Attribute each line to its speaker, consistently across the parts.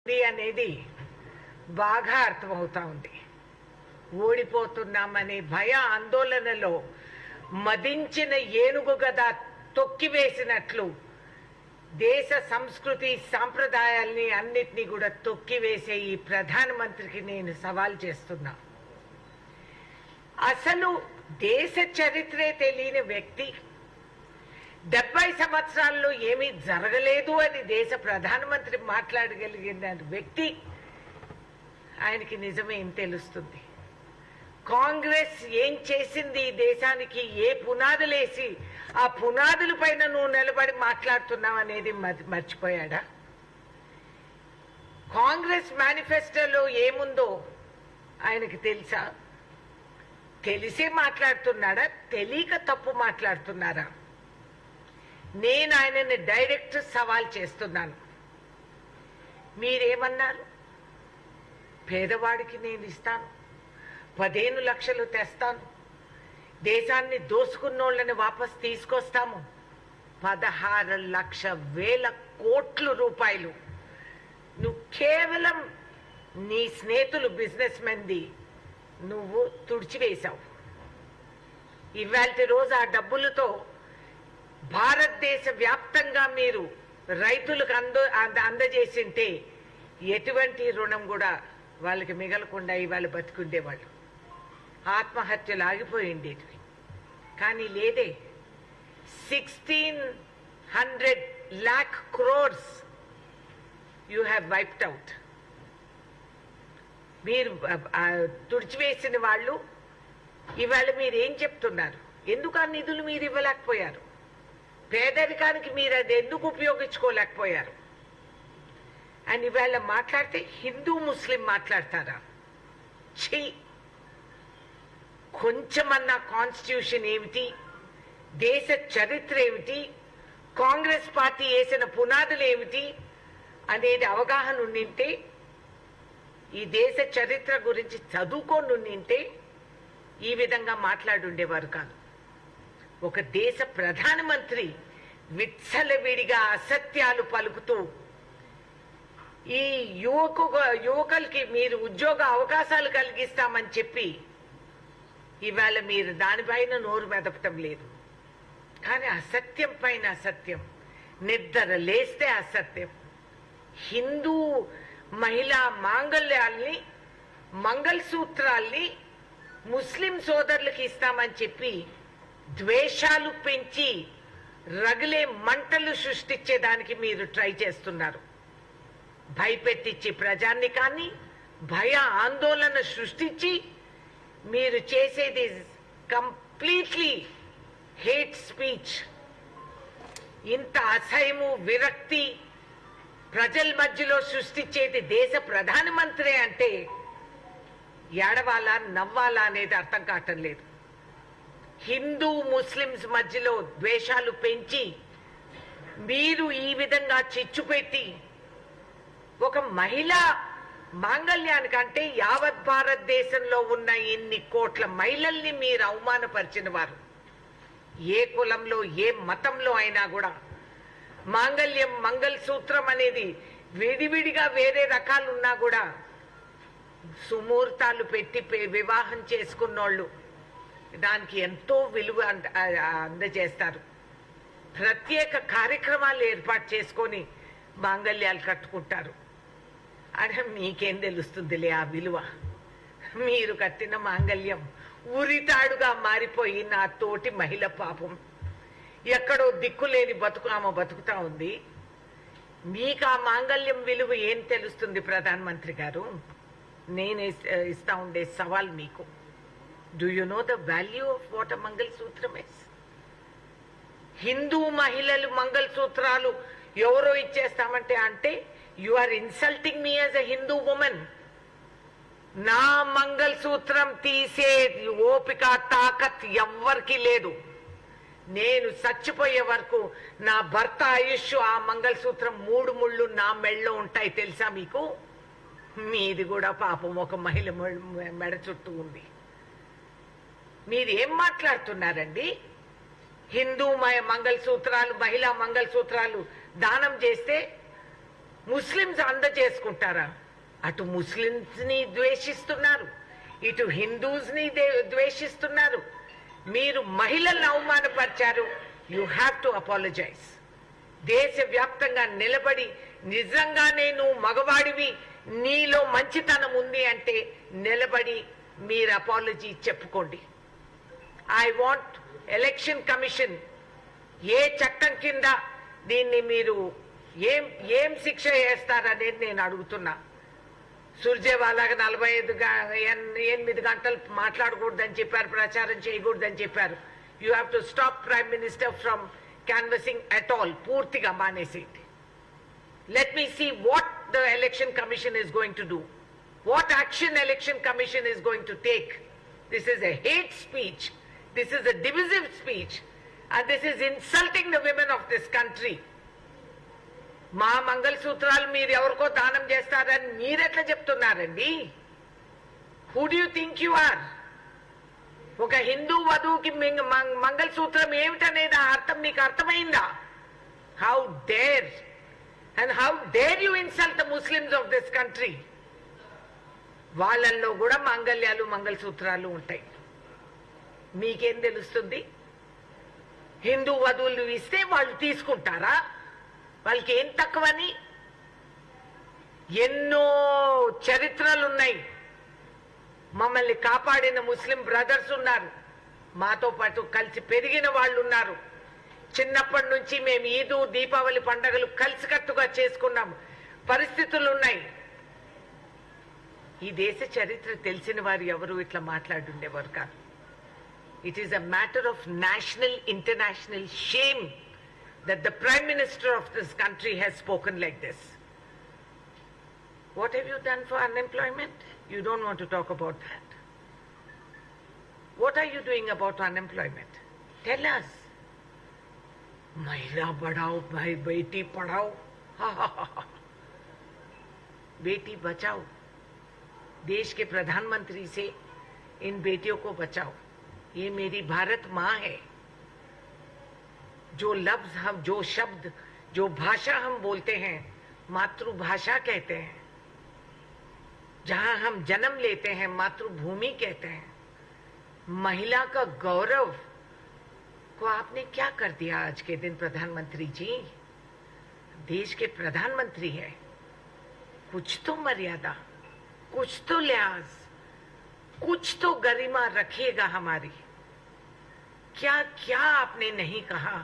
Speaker 1: అనేది బాగా అర్థమవుతా ఉంది. ఓడిపోతున్నామనే భయ ఆందోళనలో మదించిన ఏనుగు గద తొక్కివేసినట్లు దేశ సంస్కృతి సాంప్రదాయాల్ని అన్నిటినీ కూడా తొక్కివేసే ఈ ప్రధానమంత్రికి నేను సవాల్ చేస్తున్నా. అసలు దేశ చరిత్రే తెలియని వ్యక్తి 70 సంవత్సరాల్లో ఏమీ జరగలేదు అని దేశ ప్రధానమంత్రి మాట్లాడగలిగిన వ్యక్తి, ఆయనకి నిజమేం తెలుస్తుంది? కాంగ్రెస్ ఏం చేసింది ఈ దేశానికి, ఏ పునాదులేసి ఆ పునాదుల పైన నువ్వు నిలబడి మాట్లాడుతున్నావు అనేది మర్చిపోయాడా? కాంగ్రెస్ మేనిఫెస్టోలో ఏముందో ఆయనకి తెలుసా? తెలిసే మాట్లాడుతున్నాడా, తెలియక తప్పు మాట్లాడుతున్నారా? నేను ఆయనని డైరెక్ట్ సవాల్ చేస్తున్నాను. మీరేమన్నారు? పేదవాడికి నేను ఇస్తాను, 15 లక్షలు తెస్తాను, దేశాన్ని దోసుకున్నోళ్ళని వాపస్ తీసుకొస్తాము, 16,00,000 కోట్ల రూపాయలు నువ్వు కేవలం నీ స్నేహితులు బిజినెస్ మెన్ది నువ్వు తుడిచివేశావు. ఇవాళ రోజు ఆ డబ్బులతో భారతదేశ వ్యాప్తంగా మీరు రైతులకు అందజేసింటే ఎటువంటి రుణం కూడా వాళ్ళకి మిగలకుండా ఇవాళ బతుకుండేవాళ్ళు, ఆత్మహత్యలు ఆగిపోయిండేవి. కానీ లేదే, 1,600 lakh crores you have wiped out. మీరు తుడిచివేసిన వాళ్ళు ఇవాళ మీరు ఏం చెప్తున్నారు? ఎందుకు ఆ నిధులు మీరు ఇవ్వలేకపోయారు? పేదరికానికి మీరు అది ఎందుకు ఉపయోగించుకోలేకపోయారు? అండ్ ఇవాళ మాట్లాడితే హిందూ ముస్లిం మాట్లాడతారా? ఛీ! కొంచెమన్నా కాన్స్టిట్యూషన్ ఏమిటి, దేశ చరిత్ర ఏమిటి, కాంగ్రెస్ పార్టీ వేసిన పునాదులు ఏమిటి అనేది అవగాహన ఉండింటే, ఈ దేశ చరిత్ర గురించి చదువుకొని ఉండింటే ఈ విధంగా మాట్లాడుండేవారు కాదు. ఒక దేశ ప్రధానమంత్రి విచ్చలవిడిగా అసత్యాలు పలుకుతూ ఈ యువకులకి మీరు ఉద్యోగ అవకాశాలు కలిగిస్తామని చెప్పి ఇవాళ మీరు దానిపైన నోరు మెదపటం లేదు. కానీ అసత్యం పైన అసత్యం, నిద్ర లేస్తే అసత్యం. హిందూ మహిళా మాంగళ్యాల్ని, మంగళసూత్రాల్ని ముస్లిం సోదరులకు ఇస్తామని చెప్పి ద్వేషాలు పెంచి రగిలే మంటలు సృష్టించేదానికి మీరు ట్రై చేస్తున్నారు. భయపెట్టించి ప్రజానికాన్ని భయ ఆందోళన సృష్టించి మీరు చేసేది కంప్లీట్లీ హేట్ స్పీచ్. ఇంత అసహ్యము, విరక్తి ప్రజల మధ్యలో సృష్టించేది దేశ ప్రధానమంత్రి అంటే ఏడవాలా నవ్వాలా అనేది అర్థం కావటం లేదు. హిందూ ముస్లిమ్స్ మధ్యలో ద్వేషాలు పెంచి మీరు ఈ విధంగా చిచ్చు పెట్టి ఒక మహిళా మాంగళ్యానికంటే యావత్ భారతదేశంలో ఉన్న ఇన్ని కోట్ల మహిళల్ని మీరు అవమానపరిచిన వారు. ఏ కులంలో ఏ మతంలో అయినా కూడా మాంగళ్యం, మంగళసూత్రం అనేది విడివిడిగా వేరే రకాలున్నా కూడా సుముహూర్తాలు పెట్టి వివాహం చేసుకున్నోళ్ళు దానికి ఎంతో విలువ అందజేస్తారు. ప్రత్యేక కార్యక్రమాలు ఏర్పాటు చేసుకొని మాంగళ్యాలు కట్టుకుంటారు. అంటే మీకేం తెలుస్తుందిలే ఆ విలువ? మీరు కట్టిన మాంగళ్యం ఉరితాడుగా మారిపోయి నా తోటి మహిళ పాపం ఎక్కడో దిక్కులేని ఆమె బతుకుతా ఉంది. మీకు ఆ మాంగళ్యం విలువ ఏం తెలుస్తుంది ప్రధానమంత్రి గారు? నేను ఇస్తా ఉండే సవాల్ మీకు, do you know the value of what a మంగళసూత్రం ఇస్? హిందూ మహిళలు మంగళసూత్రాలు ఎవరో ఇచ్చేస్తామంటే అంటే you are insulting me as a Hindu women. నా మంగళసూత్రం తీసే ఓపిక, తాకత్ ఎవ్వరికి లేదు. నేను చచ్చిపోయే వరకు నా భర్త ఆయుష్ ఆ మంగళసూత్రం 3 ముళ్ళు నా మెళ్ళలో ఉంటాయి. తెలుసా మీకు? మీది కూడా పాపం ఒక మహిళ మెడ చుట్టూ ఉంది. మీరేం మాట్లాడుతున్నారండి? హిందూ మంగళసూత్రాలు, మహిళా మంగళసూత్రాలు దానం చేస్తే ముస్లిమ్స్ అందజేసుకుంటారా? అటు ముస్లిమ్స్ ని ద్వేషిస్తున్నారు, ఇటు హిందూస్ ని ద్వేషిస్తున్నారు. మీరు మహిళలను అవమానపరిచారు. You have to apologise. దేశవ్యాప్తంగా నిలబడి నిజంగానే నువ్వు మగవాడివి, నీలో మంచితనం ఉంది అంటే నిలబడి మీరు అపాలజీ చెప్పుకోండి. ఐ వాంట్ ఎలక్షన్ కమిషన్ ఏ చట్టం కింద దీన్ని మీరు ఏం శిక్ష చేస్తారనేది నేను అడుగుతున్నా. సుర్జేవాలాగా 48 గంటలు మాట్లాడకూడదని చెప్పారు, ప్రచారం చేయకూడదని చెప్పారు. You have to stop prime minister from canvassing at all. పూర్తిగా మానేసేయండి. Let me see what the election commission is going to do. What action election commission is going to take. This is a hate speech. This is a divisive speech. And this is insulting the women of this country. మా మంగళసూత్రాలు మీరు ఎవరికో దానం చేస్తారని మీరెట్లా చెప్తున్నారండి? Who do you think you are? ఒక హిందూ వధువుకి మంగళసూత్రం ఏమిటనేది అర్థం మీకు అర్థమైందా? How dare and how dare you insult the Muslims of this country. వాళ్ళల్లో కూడా మాంగళ్యాలు మంగళసూత్రాలు ఉంటాయి. మీకేం తెలుస్తుంది? హిందూ వధువులు ఇస్తే వాళ్ళు తీసుకుంటారా? వాళ్ళకి ఏం తక్కువని? ఎన్నో చరిత్రలున్నాయి. మమ్మల్ని కాపాడిన ముస్లిం బ్రదర్స్ ఉన్నారు, మాతో పాటు కలిసి పెరిగిన వాళ్ళు ఉన్నారు. చిన్నప్పటి నుంచి మేము ఈదు దీపావళి పండుగలు కలిసికట్టుగా చేసుకున్నాము. పరిస్థితులు ఉన్నాయి. ఈ దేశ చరిత్ర తెలిసిన వారు ఎవరు ఇట్లా మాట్లాడుండేవారు కాదు. It is a matter of national, international shame that the Prime Minister of this country has spoken like this. What have you done for unemployment? You don't want to talk about that. What are you doing about unemployment? Tell us. Mahila badhao, beti padhao. Beti Bachao. देश के प्रधानमंत्री से इन बेटियों को बचाओ. ये मेरी भारत माँ है. जो लफ्ज हम, जो शब्द, जो भाषा हम बोलते हैं, मातृभाषा कहते हैं. जहां हम जन्म लेते हैं मातृभूमि कहते हैं. महिला का गौरव को आपने क्या कर दिया आज के दिन प्रधानमंत्री जी? देश के प्रधानमंत्री है. कुछ तो मर्यादा, कुछ तो लिहाज, कुछ तो गरिमा रखिएगा हमारी. क्या क्या आपने नहीं कहा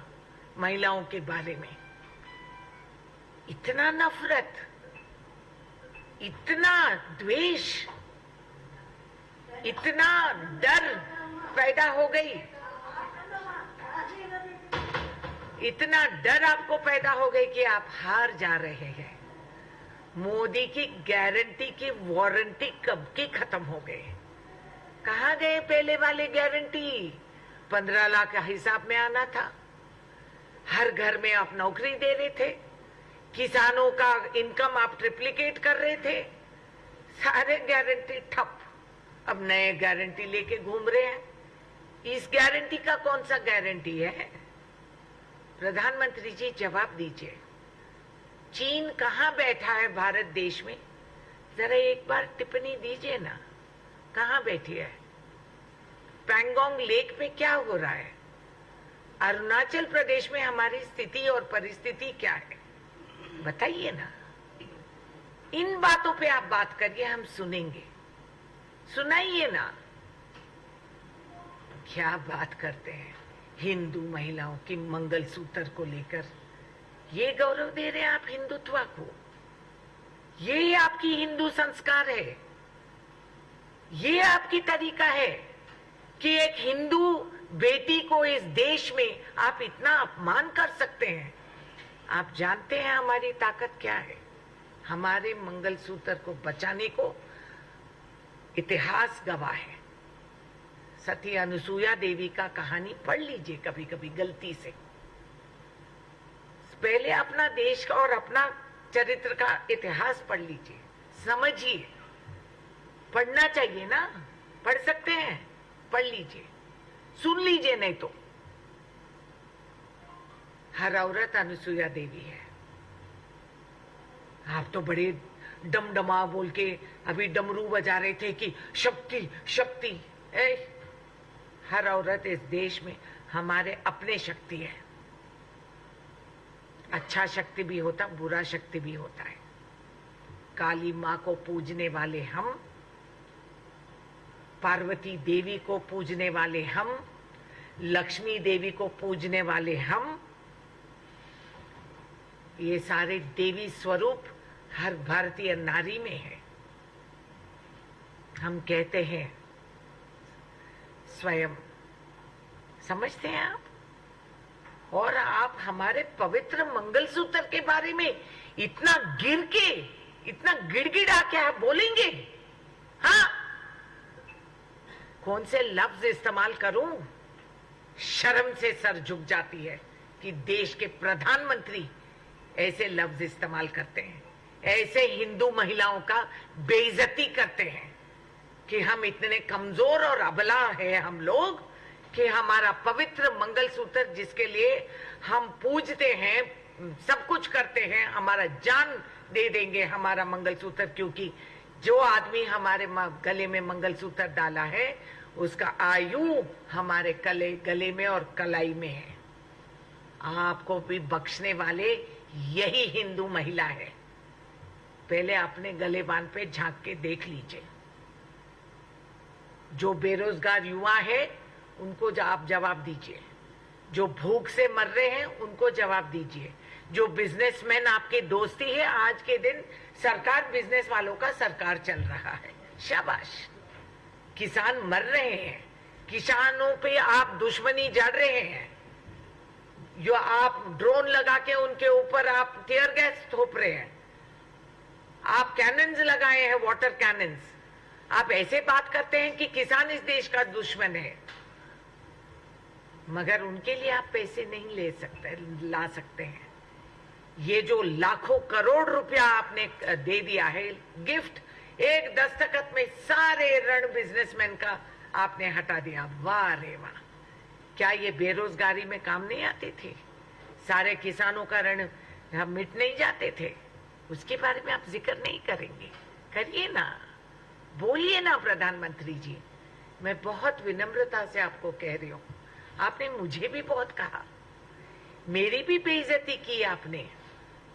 Speaker 1: महिलाओं के बारे में? इतना नफरत, इतना द्वेष, इतना डर पैदा हो गई. इतना डर आपको पैदा हो गई कि आप हार जा रहे हैं. मोदी की गारंटी की वारंटी कब की खत्म हो गए? कहाँ गए पहले वाले गारंटी? 15 लाख का हिसाब में आना था. हर घर में आप नौकरी दे रहे थे. किसानों का इनकम आप ट्रिप्लिकेट कर रहे थे. सारे गारंटी ठप. अब नए गारंटी लेके घूम रहे हैं. इस गारंटी का कौन सा गारंटी है? प्रधानमंत्री जी जवाब दीजिए. चीन कहाँ बैठा है भारत देश में? जरा एक बार टिप्पणी दीजिए ना. कहाँ बैठी है? पैंगोंग लेक पे क्या हो रहा है? अरुणाचल प्रदेश में हमारी स्थिति और परिस्थिति क्या है? बताइए ना. इन बातों पे आप बात करिए, हम सुनेंगे. सुनाइए ना. क्या बात करते हैं हिंदू महिलाओं की मंगलसूत्र को लेकर. ये गौरव दे रहे हैं आप हिंदुत्व को. ये आपकी हिंदू संस्कार है. ये आपकी तरीका है कि एक हिंदू बेटी को इस देश में आप इतना अपमान कर सकते हैं. आप जानते हैं हमारी ताकत क्या है? हमारे मंगलसूत्र को बचाने को इतिहास गवाह है. सती अनुसुईया देवी का कहानी पढ़ लीजिए कभी कभी गलती से. पहले अपना देश का और अपना चरित्र का इतिहास पढ़ लीजिए, समझिए. पढ़ना चाहिए ना. पढ़ सकते हैं? पढ़ लीजिए, सुन लीजिए. नहीं तो हर औरत अनुसुईया देवी है. आप तो बड़े डमडमा बोल के अभी डमरू बजा रहे थे कि शक्ति शक्ति। हर औरत इस देश में हमारे अपने शक्ति है। अच्छा शक्ति भी होता, बुरा शक्ति भी होता है। काली माँ को पूजने वाले हम, पार्वती देवी को पूजने वाले हम, लक्ष्मी देवी को पूजने वाले हम, ये सारे देवी स्वरूप हर भारतीय नारी में है। हम कहते हैं स्वयं, समझते हैं आप? और आप हमारे पवित्र मंगलसूत्र के बारे में इतना इतना गिड़गिड़ा के आप बोलेंगे? हाँ, कौन से लफ्ज इस्तेमाल करूं? शर्म से सर झुक जाती है कि देश के प्रधानमंत्री ऐसे लफ्ज इस्तेमाल करते हैं, ऐसे हिंदू महिलाओं का बेइज्जती करते हैं कि हम इतने कमजोर और अबला है हम लोग कि हमारा पवित्र मंगलसूत्र जिसके लिए हम पूजते हैं, सब कुछ करते हैं, हमारा जान दे देंगे हमारा मंगलसूत्र, क्योंकि जो आदमी हमारे गले में मंगलसूत्र डाला है उसका आयु हमारे गले में और कलाई में है। आपको भी बख्शने वाले यही हिंदू महिला है। पहले अपने गले बांध पे झांक के देख लीजिए। जो बेरोजगार युवा है उनको आप जवाब दीजिए, जो भूख से मर रहे हैं उनको जवाब दीजिए, जो बिजनेसमैन आपके दोस्ती है, आज के दिन सरकार बिजनेस वालों का सरकार चल रहा है, शाबाश। किसान मर रहे हैं, किसानों पे आप दुश्मनी जड़ रहे हैं, जो आप ड्रोन लगा के उनके ऊपर आप टीयर गैस थोप रहे हैं, आप कैनन्स लगाए हैं, वाटर कैनन्स। आप ऐसे बात करते हैं कि किसान इस देश का दुश्मन है, मगर उनके लिए आप पैसे नहीं ला सकते हैं। ये जो लाखों करोड़ रुपया आपने दे दिया है गिफ्ट, एक दस्तखत में सारे ऋण बिजनेसमैन का आपने हटा दिया। वाह रे वाह, क्या ये बेरोजगारी में काम नहीं आते थे? सारे किसानों का ऋण मिट नहीं जाते थे? उसके बारे में आप जिक्र नहीं करेंगे? करिए ना, बोलिए ना प्रधानमंत्री जी। मैं बहुत विनम्रता से आपको कह रही हूँ, आपने मुझे भी बहुत कहा, मेरी भी बेइज्जती की आपने,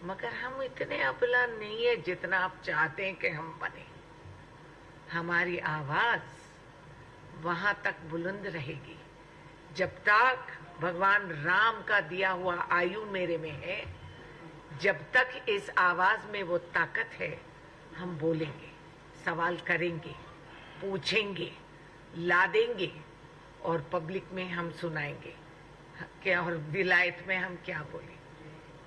Speaker 1: मगर हम इतने अबला नहीं है जितना आप चाहते हैं कि हम बने। हमारी आवाज वहां तक बुलंद रहेगी जब तक भगवान राम का दिया हुआ आयु मेरे में है, जब तक इस आवाज में वो ताकत है। हम बोलेंगे, सवाल करेंगे, पूछेंगे, लादेंगे और पब्लिक में हम सुनाएंगे क्या, और विलायत में हम क्या बोले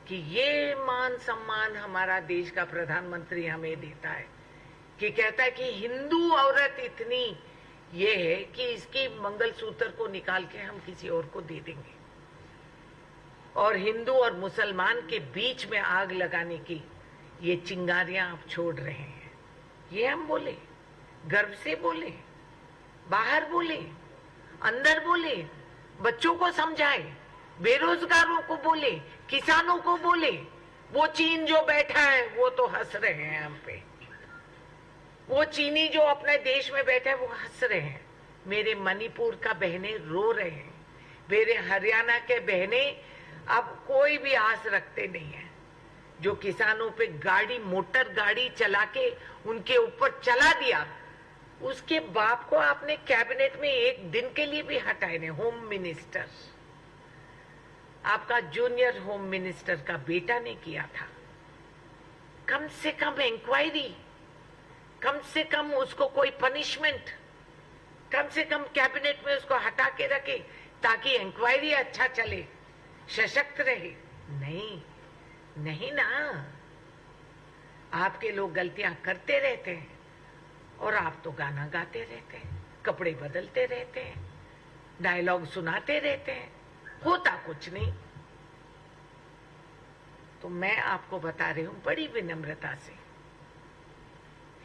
Speaker 1: कि ये मान सम्मान हमारा देश का प्रधानमंत्री हमें देता है, कि कहता है कि हिंदू औरत इतनी ये है कि इसकी मंगलसूत्र को निकाल के हम किसी और को दे देंगे, और हिंदू और मुसलमान के बीच में आग लगाने की ये चिंगारियां आप छोड़ रहे हैं। ये हम बोले, गर्व से बोले, बाहर बोले, अंदर बोले, बच्चों को समझाए, बेरोजगारों को बोले, किसानों को बोले। वो चीन जो बैठा है वो तो हंस रहे हैं हम पे, वो चीनी जो अपने देश में बैठे हैं वो हंस रहे हैं। मेरे मणिपुर का बहने रो रहे हैं, मेरे हरियाणा के बहने अब कोई भी आस रखते नहीं है। जो किसानों पे गाड़ी, मोटर गाड़ी चला के उनके ऊपर चला दिया, उसके बाप को आपने कैबिनेट में एक दिन के लिए भी हटाए नहीं। होम मिनिस्टर, आपका जूनियर होम मिनिस्टर का बेटा ने किया था। कम से कम इंक्वायरी, कम से कम उसको कोई पनिशमेंट, कम से कम कैबिनेट में उसको हटा के रखे ताकि इंक्वायरी अच्छा चले, सशक्त रहे। नहीं, नहीं ना, आपके लोग गलतियां करते रहते हैं और आप तो गाना गाते रहते हैं, कपड़े बदलते रहते हैं, डायलॉग सुनाते रहते हैं, होता कुछ नहीं। तो मैं आपको बता रही हूं बड़ी विनम्रता से,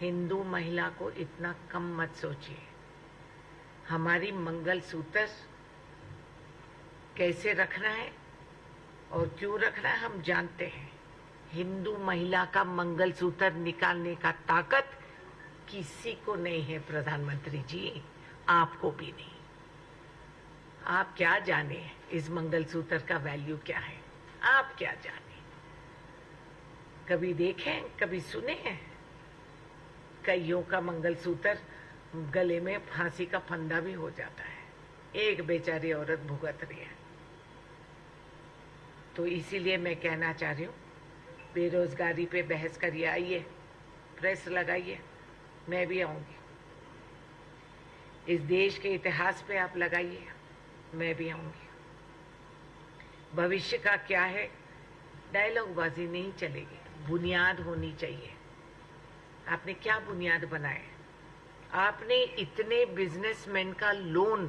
Speaker 1: हिंदू महिला को इतना कम मत सोचिए। हमारी मंगलसूत्र कैसे रखना है और क्यों रखना है हम जानते हैं। हिंदू महिला का मंगलसूत्र निकालने का ताकत किसी को नहीं है प्रधानमंत्री जी, आपको भी नहीं। आप क्या जाने इस मंगलसूत्र का वैल्यू क्या है, आप क्या जाने। कभी देखें, कभी सुने हैं कईयों का मंगलसूत्र गले में फांसी का फंदा भी हो जाता है, एक बेचारी औरत भुगत रही है। तो इसीलिए मैं कहना चाह रही हूँ, बेरोजगारी पे बहस करिए, आइए प्रेस लगाइए, मैं भी आऊंगी। इस देश के इतिहास पे आप लगाइए, मैं भी आऊंगी। भविष्य का क्या है, डायलॉगबाजी नहीं चलेगी, बुनियाद होनी चाहिए। आपने क्या बुनियाद बनाए? आपने इतने बिजनेसमैन का लोन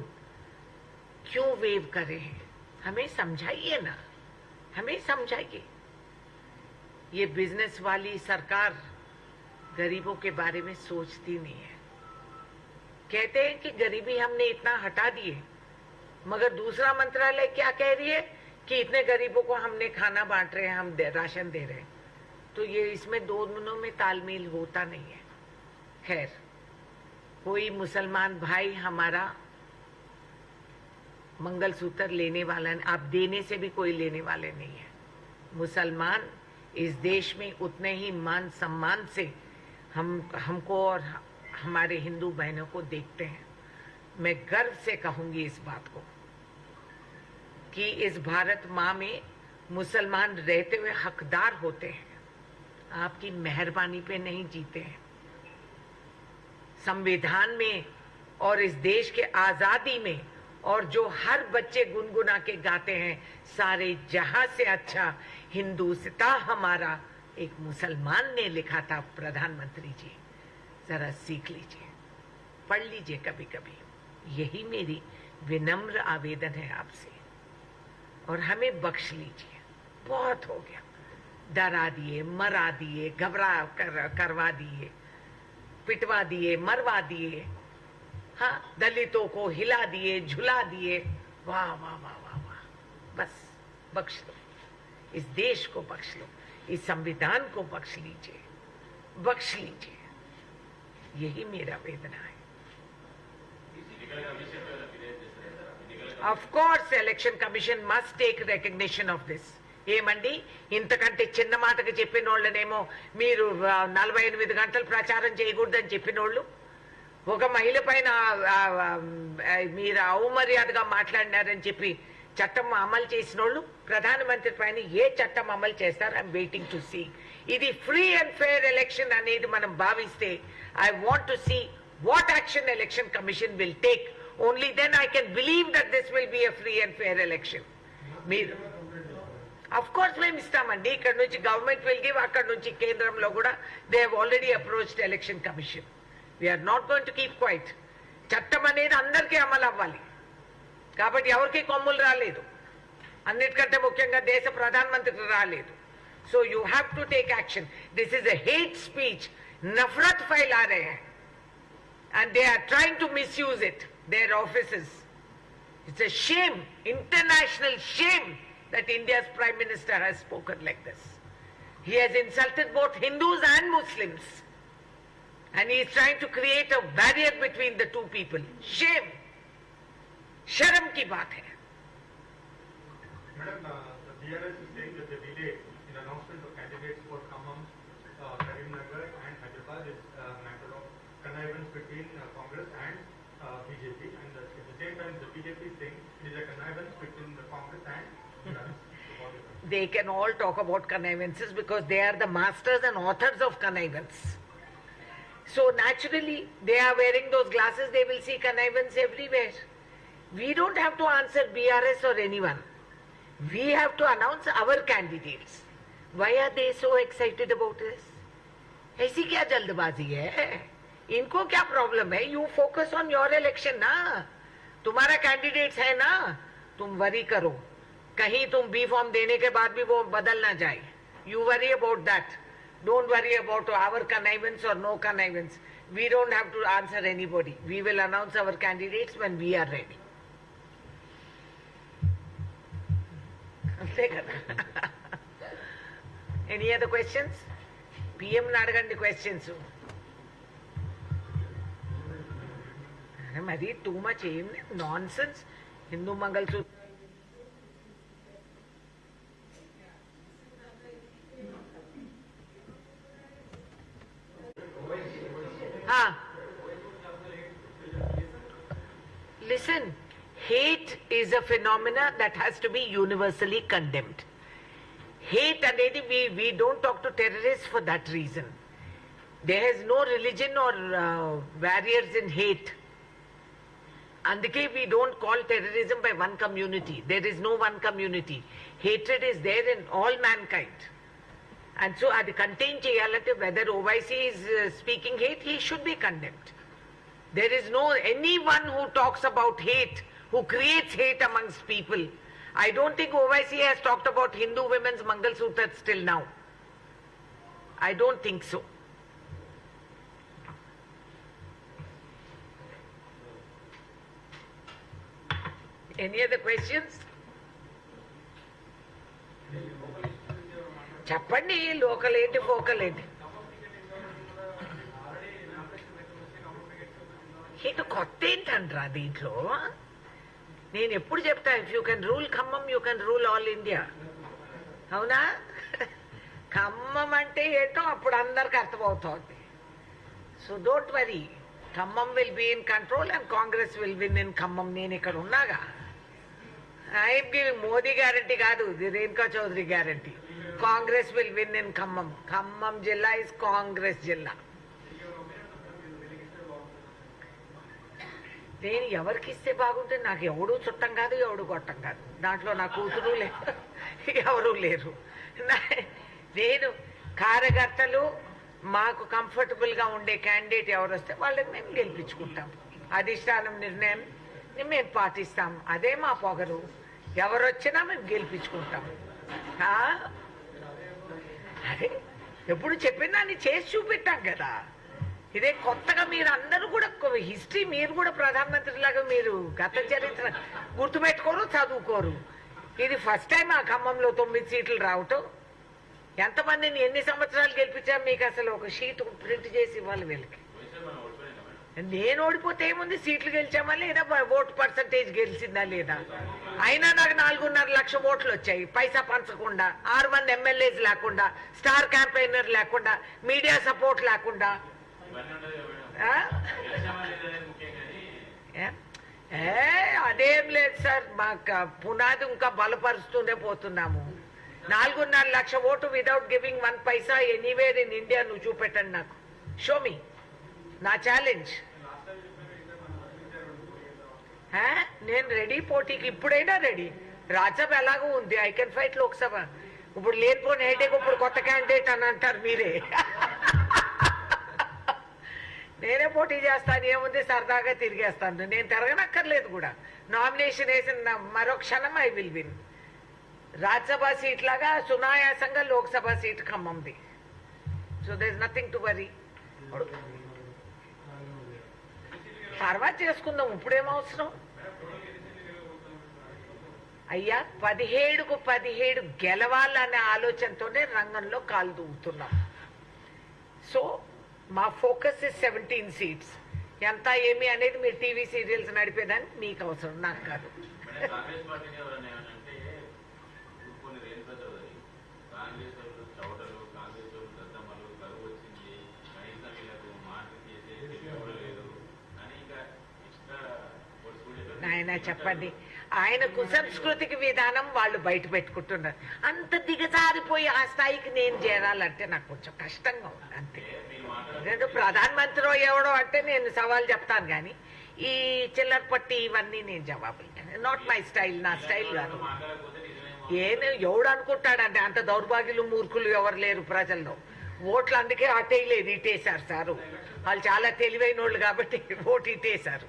Speaker 1: क्यों वेव करे हैं? हमें समझाइए ना, हमें समझाइए। ये बिजनेस वाली सरकार गरीबों के बारे में सोचती नहीं है। कहते हैं कि गरीबी हमने इतना हटा दिए, मगर दूसरा मंत्रालय क्या कह रही है कि इतने गरीबों को हमने खाना बांट रहे हैं, हम राशन दे रहे हैं। तो ये इसमें दोनों में तालमेल होता नहीं है। खैर, कोई मुसलमान भाई हमारा मंगलसूत्र लेने वाला, आप देने से भी कोई लेने वाले नहीं है। मुसलमान इस देश में उतने ही मान सम्मान से हमको और हमारे हिंदू बहनों को देखते हैं। मैं गर्व से कहूंगी इस बात को कि इस भारत माँ में मुसलमान रहते हुए हकदार होते हैं, आपकी मेहरबानी पे नहीं जीते हैं। संविधान में और इस देश के आजादी में, और जो हर बच्चे गुनगुना के गाते हैं, सारे जहां से अच्छा हिंदुस्तान हमारा, एक मुसलमान ने लिखा था। प्रधानमंत्री जी जरा सीख लीजिए, पढ़ लीजिए कभी कभी। यही मेरी विनम्र आवेदन है आपसे, और हमें बख्श लीजिए। बहुत हो गया, डरा दिए, मरा दिए, करवा दिए, पिटवा दिए, मरवा दिए, हाँ, दलितों को हिला दिए, झुला दिए। वाह वाह वाह वाह वाह, बस बख्श लो, इस देश को बख्श लो, इस संविधान को बख्श लीजिए, बख्श लीजिए। यही मेरा वेदना है। Of course, election commission must take recognition of this. ఏమండి, ఇంతకంటే చిన్న మాటకు చెప్పిన వాళ్ళనేమో మీరు 48 గంటలు ప్రచారం చేయకూడదని చెప్పిన వాళ్ళు, ఒక మహిళ పైన మీరు అవమర్యాదగా మాట్లాడినారని చెప్పి చట్టం అమలు చేసిన వాళ్ళు ప్రధానమంత్రి పైన ఏ చట్టం అమలు చేస్తారు? I'm waiting to see. ఇది ఫ్రీ అండ్ ఫెయిర్ ఎలక్షన్ అనేది మనం భావిస్తే, I want to see what action election commission will take. Only then I can believe that this will be a free and fair election. మీరు of course మేము ఇస్తామండి, ఇక్కడ నుంచి government will give, అక్కడ నుంచి కేంద్రంలో కూడా they have already approached election commission. We're not going to keep quiet. చట్టం అనేది అందరికీ అమలు అవ్వాలి, కాబట్టి ఎవరికి కొమ్ములు రాలేదు, అన్నిటికంటే ముఖ్యంగా దేశ ప్రధానమంత్రికి రాలేదు. So you have to take action. This is a hate speech. నఫరత్ फैला रहे हैं and they are trying to misuse it, their offices. It's a shame, international shame, that India's Prime Minister has spoken like this. He has insulted both Hindus and Muslims, and he is trying to create a barrier between the two people. Shame. शर्म की बात है.
Speaker 2: Madam, the DRS is saying that the delay in announcement of candidates for Khammam, Karimnagar and Hyderabad is a matter of connivance between Congress and BJP, and at the same time the BJP is saying it is a connivance between the Congress and DRS.
Speaker 1: They can all talk about connivances because they are the masters and authors of connivance. So naturally, they are wearing those glasses, they will see connivance everywhere. We don't have to answer BRS or anyone. We have to announce our candidates. Why are they so excited about this? ऐसी क्या जल्दबाजी है? इनको क्या problem है? You focus on your election ना. तुम्हारा candidates है ना, तुम वरी करो, कहीं तुम बी फॉर्म देने के बाद भी वो बदल ना जाए. You worry about that. Don't worry about our connivance or no connivance. We don't have to answer anybody. We will announce our candidates when we are ready. Any other questions? పిఎంని అడగండి క్వశ్చన్స్. మరి too much ఏం nonsense. Hindu మంగళసూత్రం listen, hate is a phenomena that has to be universally condemned. Hate anedi we don't talk to terrorists for that reason. There is no religion or barriers in hate. అందుకే we don't call terrorism by one community. There is no one community. Hatred is there in all mankind. And so అది contain చేయాలంటే whether OIC is speaking hate, he should be condemned. There is no anyone who talks about hate, who creates hate amongst people. I don't think OIC has talked about Hindu women's Mangal Sutras till now. I don't think so. Any other questions? చెప్పండి, local ఏంటి focal ఏంటి? ఇది కొత్త ఏంటంటారా దీంట్లో? నేను ఎప్పుడు చెప్తా, if you can rule Khammam you can rule all India. అవునా? ఖమ్మం అంటే ఏంటో అప్పుడు అందరికి అర్థమవుతోంది. So don't worry, Khammam will be in control and Congress will win in Khammam. నేను ఇక్కడ ఉన్నాగా. ఐఎమ్ గివింగ్ మోదీ గ్యారంటీ కాదు, ఇది Renuka Chowdhury guarantee. Congress will win in Khammam. Khammam జిల్లా ఇస్ కాంగ్రెస్ జిల్లా. నేను ఎవరికి ఇస్తే బాగుంటుంది? నాకు ఎవడు చుట్టం కాదు, ఎవడు కొట్టం కాదు. దాంట్లో నా కూతురు లేదు, ఎవరు లేరు. నేను కార్యకర్తలు మాకు కంఫర్టబుల్గా ఉండే క్యాండిడేట్ ఎవరు వస్తే వాళ్ళని మేము గెలిపించుకుంటాం. అధిష్టానం నిర్ణయం మేము పాటిస్తాం. అదే మా పొగరు. ఎవరు వచ్చినా మేము గెలిపించుకుంటాం. అదే ఎప్పుడు చెప్పిన దాన్ని చేసి చూపెట్టాం కదా. ఇదే కొత్తగా మీరు అందరూ కూడా హిస్టరీ, మీరు కూడా ప్రధానమంత్రిలాగా మీరు గత చరిత్ర గుర్తుపెట్టుకోరు, చదువుకోరు. ఇది ఫస్ట్ టైం ఆ ఖమ్మంలో 9 సీట్లు రావటం. ఎంతమందిని ఎన్ని సంవత్సరాలు గెలిపించారు? మీకు అసలు ఒక షీట్ ప్రింట్ చేసి ఇవ్వాలి వీళ్ళకి. నేను ఓడిపోతే ఏముంది, సీట్లు గెలిచామా లేదా, ఓటు పర్సంటేజ్ గెలిచిందా లేదా. అయినా నాకు 4.5 లక్ష ఓట్లు వచ్చాయి, పైసా పంచకుండా, 6 మంది ఎమ్మెల్యేస్ లేకుండా, స్టార్ క్యాంపెయినర్ లేకుండా, మీడియా సపోర్ట్ లేకుండా. అదేం లేదు సార్, మాకు పునాది ఇంకా బలపరుస్తూనే పోతున్నాము. 4.5 లక్ష vote without giving 1 paisa anywhere in India. నువ్వు చూపెట్టండి నాకు, షో మీ. నా ఛాలెంజ్. నేను రెడీ పోటీకి, ఇప్పుడైనా రెడీ. రాజ్యసభ ఎలాగో ఉంది, ఐ కెన్ ఫైట్ లోక్సభ. ఇప్పుడు లేనిపోని హెడేక్, ఇప్పుడు కొత్త క్యాండిడేట్ అని అంటారు మీరే. నేనే పోటీ చేస్తాను, ఏముంది, సరదాగా తిరిగేస్తాను. నేను తిరగనక్కర్లేదు కూడా. నామినేషన్ వేసిన మరో క్షణం I will win. Rajya Sabha seat లాగా సునాయాసంగా లోక్సభ సీట్ ఖమ్మంది. So there is nothing to worry. తర్వాత చేసుకుందాం, ఇప్పుడేమవసరం. అయ్యా 17కు 17 గెలవాలనే ఆలోచనతోనే రంగంలో కాలు దూకుతున్నాం. సో మా ఫోకస్ ఇస్ 17 సీట్స్. ఎంత ఏమి అనేది మీరు టీవీ సీరియల్స్ నడిపేదానికి మీకు అవసరం, నాకు కాదు. నాయన చెప్పండి, ఆయన కుసంస్కృతికి విధానం వాళ్ళు బయట పెట్టుకుంటున్నారు. అంత దిగజారిపోయి ఆ స్థాయికి నేను చేరాలంటే నాకు కొంచెం కష్టంగా ఉంది అంతే. ఎందుకంటే ప్రధానమంత్రి ఎవడో అంటే నేను సవాల్ చెప్తాను, కానీ ఈ చిల్లర పట్టి ఇవన్నీ నేను జవాబులు. నాట్ మై స్టైల్, నా స్టైల్ కాదు. ఎవడు అనుకుంటాడంటే అంత దౌర్భాగ్యులు మూర్ఖులు ఎవరు లేరు ప్రజల్లో. ఓట్లు అందుకే అటేయలేదు, ఇటేశారు సారు. వాళ్ళు చాలా తెలివైన వాళ్ళు కాబట్టి ఓటు ఇటేశారు.